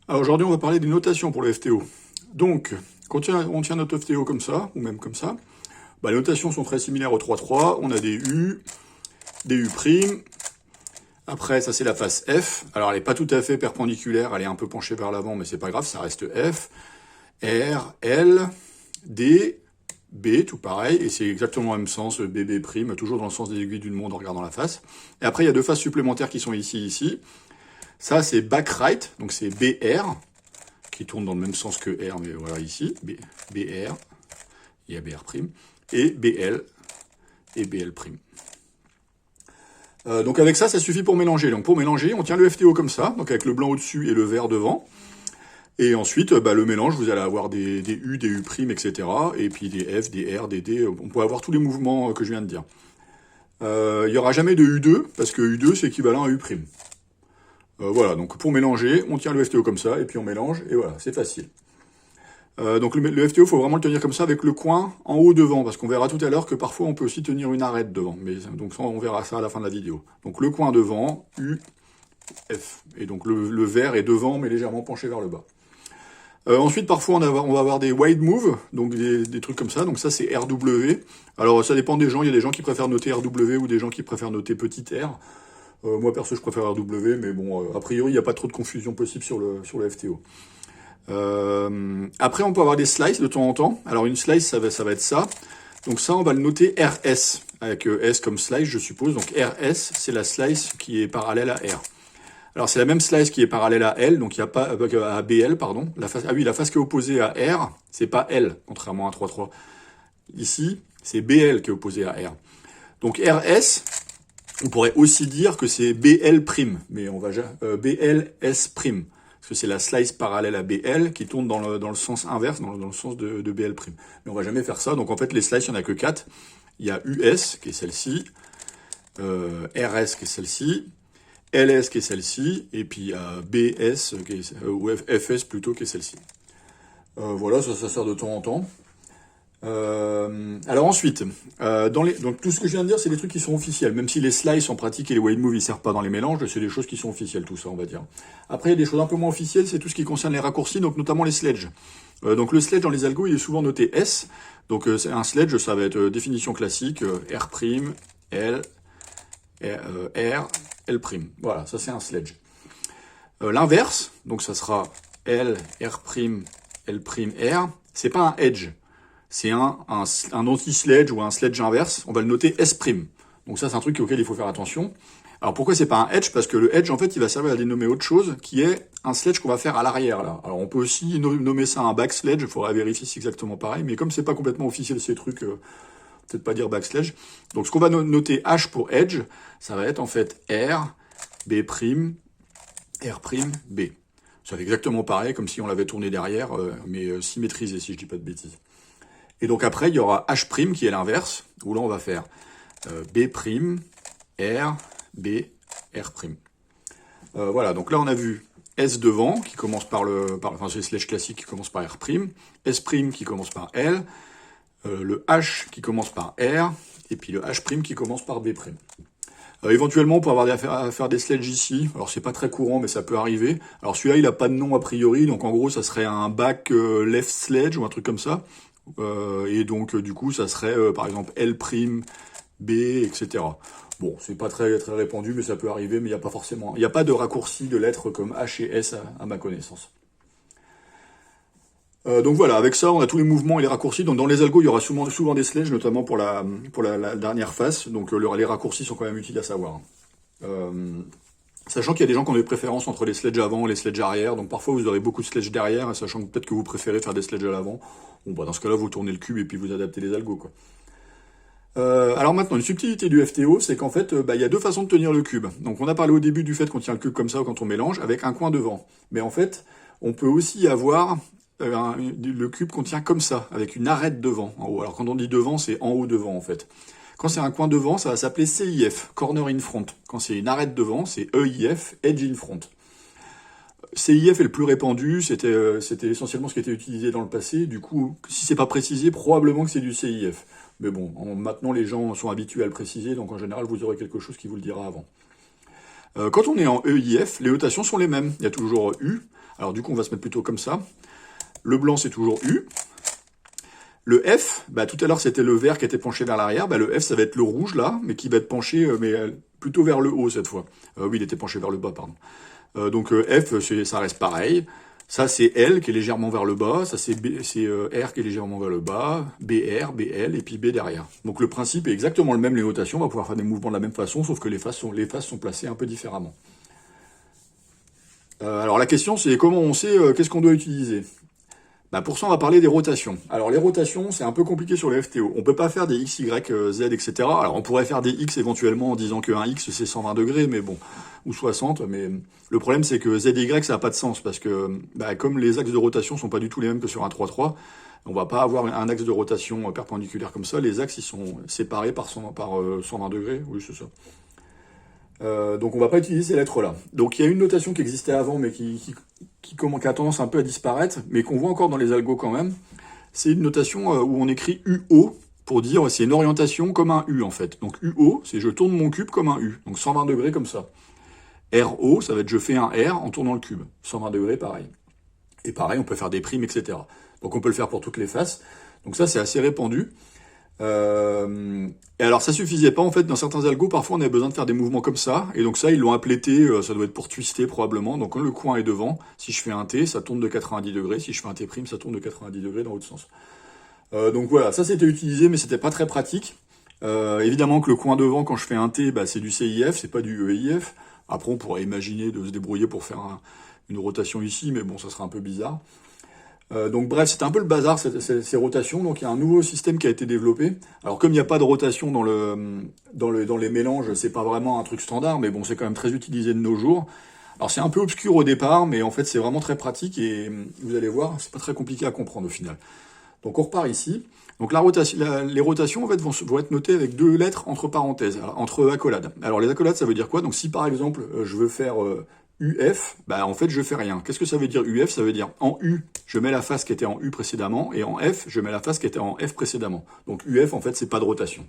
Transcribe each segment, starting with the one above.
Alors aujourd'hui, on va parler des notations pour le FTO. Donc, quand on tient notre FTO comme ça, ou même comme ça, bah, les notations sont très similaires au 3-3. On a des U, des U'. Après, ça c'est la face F. Alors, elle n'est pas tout à fait perpendiculaire, elle est un peu penchée vers l'avant, mais c'est pas grave, ça reste F. R, L, D, B, tout pareil, et c'est exactement le même sens, BB', toujours dans le sens des aiguilles d'une montre en regardant la face. Et après, il y a deux faces supplémentaires qui sont ici. Ça, c'est back right, donc c'est BR, qui tourne dans le même sens que R, mais voilà ici, BR, il y a BR', et BL, et BL'. Donc avec ça, ça suffit pour mélanger. Donc pour mélanger, on tient le FTO comme ça, donc avec le blanc au-dessus et le vert devant. Et ensuite, le mélange, vous allez avoir des U, des U', etc. Et puis des F, des R, des D. On peut avoir tous les mouvements que je viens de dire. Il n'y aura jamais de U2, parce que U2, c'est équivalent à U'. Voilà, donc pour mélanger, on tient le FTO comme ça, et puis on mélange, et voilà, c'est facile. Donc le FTO, il faut vraiment le tenir comme ça, avec le coin en haut devant, parce qu'on verra tout à l'heure que parfois on peut aussi tenir une arête devant. Mais donc ça, on verra ça à la fin de la vidéo. Donc le coin devant, U, F. Et donc le vert est devant, mais légèrement penché vers le bas. Ensuite, parfois, on va avoir des wide moves, donc des trucs comme ça. Donc ça, c'est RW. Alors, ça dépend des gens. Il y a des gens qui préfèrent noter RW ou des gens qui préfèrent noter petit r. Moi, perso, je préfère RW, mais bon, a priori, il n'y a pas trop de confusion possible sur le FTO. Après, on peut avoir des slices de temps en temps. Alors, une slice, ça va être ça. Donc ça, on va le noter RS, avec S comme slice, je suppose. Donc RS, c'est la slice qui est parallèle à R. Alors c'est la même slice qui est parallèle à L, donc il n'y a pas à BL, pardon. La face qui est opposée à R, c'est pas L, contrairement à 3-3. Ici, c'est BL qui est opposé à R. Donc RS, on pourrait aussi dire que c'est BL', mais on va BLS', parce que c'est la slice parallèle à BL qui tourne dans le sens inverse, dans le sens de BL'. Mais on va jamais faire ça. Donc en fait, les slices, il n'y en a que 4. Il y a US, qui est celle-ci, RS, qui est celle-ci, LS qui est celle-ci, et puis BS, ou FS plutôt, qui est celle-ci. Voilà, ça sert de temps en temps. Alors ensuite, donc tout ce que je viens de dire, c'est des trucs qui sont officiels. Même si les slices en pratique et les wide moves, ils servent pas dans les mélanges, c'est des choses qui sont officielles, tout ça, on va dire. Après, il y a des choses un peu moins officielles, c'est tout ce qui concerne les raccourcis, donc notamment les sledges. Donc le sledge dans les algos, il est souvent noté S. Donc c'est un sledge, ça va être définition classique, R', L, R, L'. Voilà, ça c'est un sledge. L'inverse, donc ça sera L, R', L', R, c'est pas un edge. C'est un anti-sledge ou un sledge inverse. On va le noter S'. Donc ça, c'est un truc auquel il faut faire attention. Alors pourquoi c'est pas un edge? Parce que le edge, en fait, il va servir à dénommer autre chose, qui est un sledge qu'on va faire à l'arrière, là. Alors on peut aussi nommer ça un back sledge, il faudra vérifier si c'est exactement pareil, mais comme c'est pas complètement officiel ces trucs, peut-être pas dire backsledge. Donc ce qu'on va noter H pour edge, ça va être en fait R, B', R', B. Ça fait exactement pareil, comme si on l'avait tourné derrière, mais symétrisé, si je dis pas de bêtises. Et donc après, il y aura H' qui est l'inverse, où là on va faire B', R, B, R'. Voilà, donc là on a vu S devant, qui commence enfin c'est le sledge classique qui commence par R', S' qui commence par L, le H qui commence par R, et puis le H' qui commence par B'. Éventuellement, on peut avoir à faire des sledges ici. Alors, c'est pas très courant, mais ça peut arriver. Alors, celui-là, il a pas de nom a priori. Donc, en gros, ça serait un back left sledge ou un truc comme ça. Et donc, du coup, ça serait, par exemple, L', B, etc. Bon, c'est pas très, très répandu, mais ça peut arriver. Mais il n'y a pas de raccourci de lettres comme H et S à ma connaissance. Donc voilà, avec ça, on a tous les mouvements et les raccourcis. Donc dans les algos, il y aura souvent des sledges, notamment pour la dernière face. Donc les raccourcis sont quand même utiles à savoir. Sachant qu'il y a des gens qui ont des préférences entre les sledges avant et les sledges arrière. Donc parfois, vous aurez beaucoup de sledges derrière, sachant que peut-être que vous préférez faire des sledges à l'avant. Bon, bah dans ce cas-là, vous tournez le cube et puis vous adaptez les algos, quoi. Alors maintenant, une subtilité du FTO, c'est qu'en fait, il y a deux façons de tenir le cube. Donc on a parlé au début du fait qu'on tient le cube comme ça quand on mélange, avec un coin devant. Mais en fait, on peut aussi avoir le cube qu'on tient comme ça, avec une arête devant, en haut. Alors quand on dit devant, c'est en haut devant, en fait. Quand c'est un coin devant, ça va s'appeler CIF, Corner in Front. Quand c'est une arête devant, c'est EIF, Edge in Front. CIF est le plus répandu, c'était essentiellement ce qui était utilisé dans le passé. Du coup, si c'est pas précisé, probablement que c'est du CIF. Mais bon, maintenant les gens sont habitués à le préciser, donc en général vous aurez quelque chose qui vous le dira avant. Quand on est en EIF, les notations sont les mêmes. Il y a toujours U. Alors du coup, on va se mettre plutôt comme ça. Le blanc, c'est toujours U. Le F, bah, tout à l'heure, c'était le vert qui était penché vers l'arrière. Bah, le F, ça va être le rouge, là, mais qui va être penché plutôt vers le haut, cette fois. Oui, il était penché vers le bas, pardon. Donc F, ça reste pareil. Ça, c'est L qui est légèrement vers le bas. Ça, c'est R qui est légèrement vers le bas. BR, BL, et puis B derrière. Donc le principe est exactement le même, les notations. On va pouvoir faire des mouvements de la même façon, sauf que les faces sont placées un peu différemment. Alors la question, c'est comment on sait qu'est-ce qu'on doit utiliser. Bah pour ça, on va parler des rotations. Alors les rotations, c'est un peu compliqué sur les FTO. On peut pas faire des X, Y, Z, etc. Alors on pourrait faire des X éventuellement en disant qu'un X c'est 120 degrés, mais bon, ou 60. Mais le problème c'est que Z et Y ça n'a pas de sens parce que bah, comme les axes de rotation sont pas du tout les mêmes que sur un 3-3, on va pas avoir un axe de rotation perpendiculaire comme ça. Les axes ils sont séparés par 120 degrés. Oui c'est ça. Donc on va pas utiliser ces lettres-là. Donc il y a une notation qui existait avant, mais qui a tendance un peu à disparaître, mais qu'on voit encore dans les algos quand même. C'est une notation où on écrit UO, pour dire c'est une orientation comme un U en fait. Donc UO, c'est je tourne mon cube comme un U, donc 120 degrés comme ça. RO, ça va être je fais un R en tournant le cube, 120 degrés pareil. Et pareil, on peut faire des primes, etc. Donc on peut le faire pour toutes les faces. Donc ça c'est assez répandu. Et alors ça suffisait pas en fait, dans certains algos parfois on avait besoin de faire des mouvements comme ça, et donc ça ils l'ont appelé T, ça doit être pour twister probablement. Donc quand le coin est devant, si je fais un T ça tourne de 90 degrés, si je fais un T' ça tourne de 90 degrés dans l'autre sens. Donc voilà, ça c'était utilisé mais c'était pas très pratique. Évidemment que le coin devant quand je fais un T, bah, c'est du CIF, c'est pas du EIF. Après on pourrait imaginer de se débrouiller pour faire une rotation ici, mais bon ça serait un peu bizarre. Donc bref, c'est un peu le bazar ces rotations. Donc il y a un nouveau système qui a été développé. Alors comme il n'y a pas de rotation dans les mélanges, c'est pas vraiment un truc standard, mais bon, c'est quand même très utilisé de nos jours. Alors c'est un peu obscur au départ, mais en fait c'est vraiment très pratique et vous allez voir, c'est pas très compliqué à comprendre au final. Donc on repart ici. Donc les rotations en fait vont être notées avec deux lettres entre parenthèses, entre accolades. Alors les accolades, ça veut dire quoi? Donc si par exemple je veux faire UF, bah en fait je fais rien. Qu'est-ce que ça veut dire UF? Ça veut dire en U, je mets la face qui était en U précédemment, et en F, je mets la face qui était en F précédemment. Donc UF, en fait, c'est pas de rotation.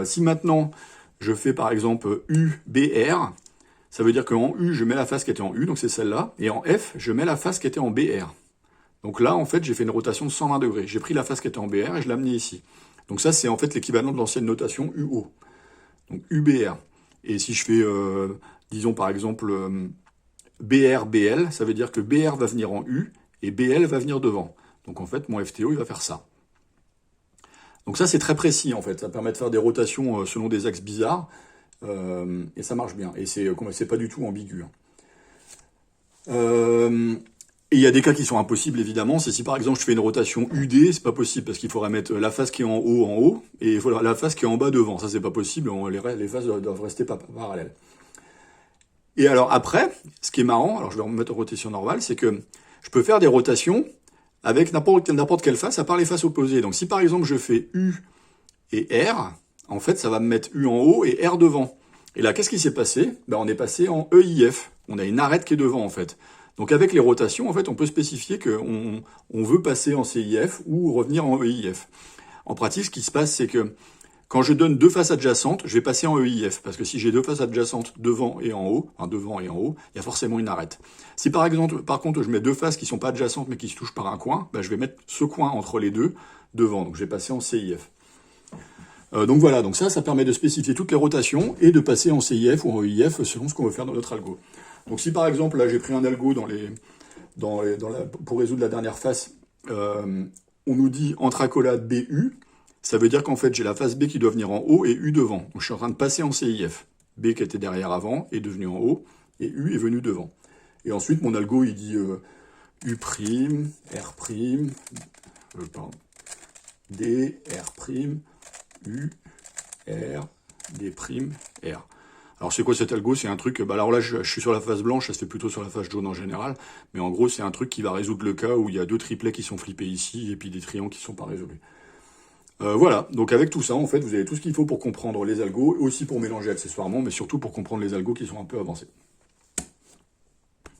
Si maintenant je fais par exemple UBR, ça veut dire qu'en U, je mets la face qui était en U, donc c'est celle-là, et en F, je mets la face qui était en BR. Donc là, en fait, j'ai fait une rotation de 120 degrés. J'ai pris la face qui était en BR et je l'ai amenée ici. Donc ça, c'est en fait l'équivalent de l'ancienne notation UO. Donc UBR. Et si je fais, disons par exemple, BR-BL, ça veut dire que BR va venir en U et BL va venir devant. Donc en fait, mon FTO, il va faire ça. Donc ça, c'est très précis en fait. Ça permet de faire des rotations selon des axes bizarres. Et ça marche bien. Et c'est pas du tout ambigu. Et il y a des cas qui sont impossibles, évidemment. C'est si par exemple je fais une rotation UD, c'est pas possible parce qu'il faudrait mettre la face qui est en haut, et il faudra la face qui est en bas devant. Ça, c'est pas possible. Les faces doivent rester parallèles. Et alors après, ce qui est marrant, alors je vais remettre en rotation normale, c'est que je peux faire des rotations avec n'importe quelle face, à part les faces opposées. Donc si par exemple je fais U et R, en fait ça va me mettre U en haut et R devant. Et là, qu'est-ce qui s'est passé? Ben, on est passé en EIF. On a une arête qui est devant en fait. Donc avec les rotations, en fait, on peut spécifier qu'on veut passer en CIF ou revenir en EIF. En pratique, ce qui se passe, c'est que quand je donne deux faces adjacentes, je vais passer en EIF, parce que si j'ai deux faces adjacentes devant et en haut, il y a forcément une arête. Si par contre, je mets deux faces qui sont pas adjacentes mais qui se touchent par un coin, ben, je vais mettre ce coin entre les deux devant, donc je vais passer en CIF. Donc voilà, donc ça permet de spécifier toutes les rotations et de passer en CIF ou en EIF selon ce qu'on veut faire dans notre algo. Donc si par exemple, là j'ai pris un algo pour résoudre la dernière face, on nous dit entre accolades BU, ça veut dire qu'en fait j'ai la face B qui doit venir en haut et U devant. Donc je suis en train de passer en CIF. B qui était derrière avant est devenu en haut et U est venu devant. Et ensuite mon algo il dit U', R', D, R', U, R, D', R. Alors c'est quoi cet algo? C'est un truc, bah alors là je suis sur la face blanche, ça se fait plutôt sur la face jaune en général, mais en gros c'est un truc qui va résoudre le cas où il y a deux triplets qui sont flippés ici et puis des triangles qui sont pas résolus. Voilà, donc avec tout ça en fait vous avez tout ce qu'il faut pour comprendre les algos, aussi pour mélanger accessoirement, mais surtout pour comprendre les algos qui sont un peu avancés.